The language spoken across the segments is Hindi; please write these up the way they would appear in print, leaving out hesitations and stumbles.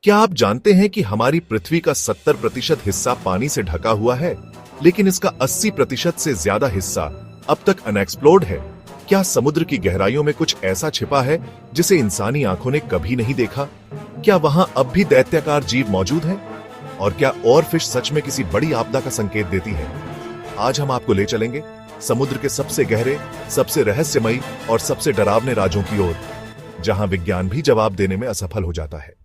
क्या आप जानते हैं कि हमारी पृथ्वी का 70% हिस्सा पानी से ढका हुआ है, लेकिन इसका 80% से ज्यादा हिस्सा अब तक अनएक्सप्लोर्ड है। क्या समुद्र की गहराइयों में कुछ ऐसा छिपा है जिसे इंसानी आंखों ने कभी नहीं देखा? क्या वहां अब भी दैत्याकार जीव मौजूद हैं? और क्या और फिश सच में किसी बड़ी आपदा का संकेत देती है? आज हम आपको ले चलेंगे समुद्र के सबसे गहरे, सबसे रहस्यमयी और सबसे डरावने राज्यों की ओर, जहां विज्ञान भी जवाब देने में असफल हो जाता है।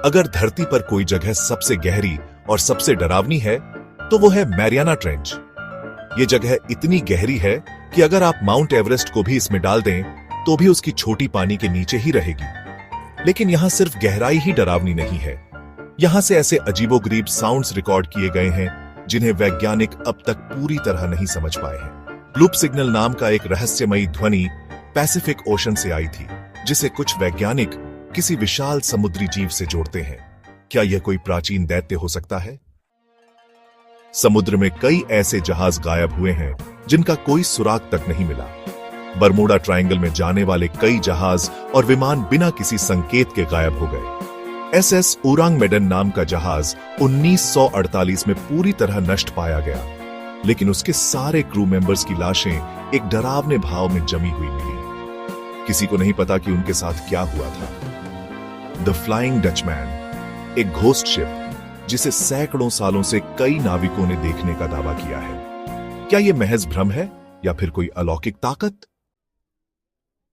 अगर धरती पर कोई जगह सबसे गहरी और सबसे डरावनी है, तो वो है मैरियाना ट्रेंच। ये जगह इतनी गहरी है कि अगर आप माउंट एवरेस्ट को भी इसमें डाल दें, तो भी उसकी छोटी पानी के नीचे ही रहेगी। लेकिन यहां सिर्फ गहराई ही डरावनी नहीं है। यहां से ऐसे अजीबोगरीब साउंड्स रिकॉर्ड किए गए हैं जिन्हें वैज्ञानिक अब तक पूरी तरह नहीं समझ पाए हैं। लूप सिग्नल नाम का एक रहस्यमयी ध्वनि पैसिफिक ओशन से आई थी, जिसे कुछ वैज्ञानिक किसी विशाल समुद्री जीव से जोड़ते हैं। क्या यह कोई प्राचीन दैत्य हो सकता है? समुद्र में कई ऐसे जहाज गायब हुए हैं जिनका कोई सुराग तक नहीं मिला। बरमूडा ट्रायंगल में जाने वाले कई जहाज और विमान बिना किसी संकेत के गायब हो गए। एसएस ओरांग मेडन नाम का जहाज 1948 में पूरी तरह नष्ट पाया गया, लेकिन उसके सारे क्रू मेंबर्स की लाशें एक डरावने भाव में जमी हुई मिली। किसी को नहीं पता कि उनके साथ क्या हुआ था। द फ्लाइंग डचमैन, एक घोस्ट शिप जिसे सैकड़ों सालों से कई नाविकों ने देखने का दावा किया है। क्या यह महज भ्रम है या फिर कोई अलौकिक ताकत?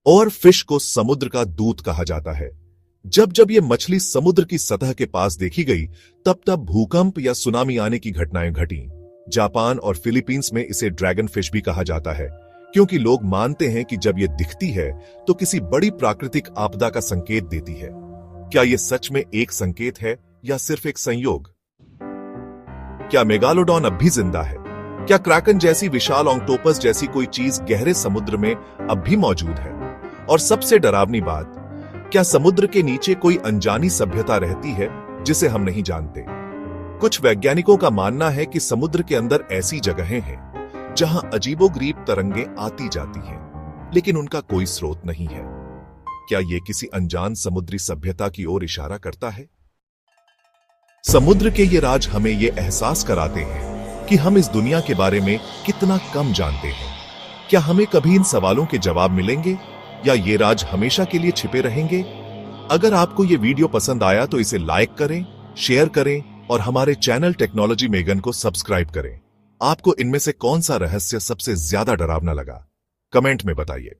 और फिश को समुद्र का दूत कहा जाता है। जब जब यह मछली समुद्र की सतह के पास देखी गई, तब तब भूकंप या सुनामी आने की घटनाएं घटी। जापान और फिलीपींस में इसे ड्रैगन फिश भी कहा जाता है, क्योंकि लोग मानते हैं कि जब यह दिखती है तो किसी बड़ी प्राकृतिक आपदा का संकेत देती है। क्या यह सच में एक संकेत है या सिर्फ एक संयोग? क्या मेगालोडॉन अब भी जिंदा है? क्या क्रैकन जैसी विशाल ऑक्टोपस जैसी कोई चीज गहरे समुद्र में अब भी मौजूद है? और सबसे डरावनी बात, क्या समुद्र के नीचे कोई अनजानी सभ्यता रहती है जिसे हम नहीं जानते? कुछ वैज्ञानिकों का मानना है कि समुद्र के अंदर ऐसी जगहें हैं जहां अजीबोगरीब तरंगें आती जाती हैं, लेकिन उनका कोई स्रोत नहीं है। क्या यह किसी अनजान समुद्री सभ्यता की ओर इशारा करता है? समुद्र के ये राज हमें यह एहसास कराते हैं कि हम इस दुनिया के बारे में कितना कम जानते हैं। क्या हमें कभी इन सवालों के जवाब मिलेंगे या ये राज हमेशा के लिए छिपे रहेंगे? अगर आपको ये वीडियो पसंद आया तो इसे लाइक करें, शेयर करें और हमारे चैनल टेक्नोलॉजी मेगन को सब्सक्राइब करें। आपको इनमें से कौन सा रहस्य सबसे ज्यादा डरावना लगा? कमेंट में बताइए।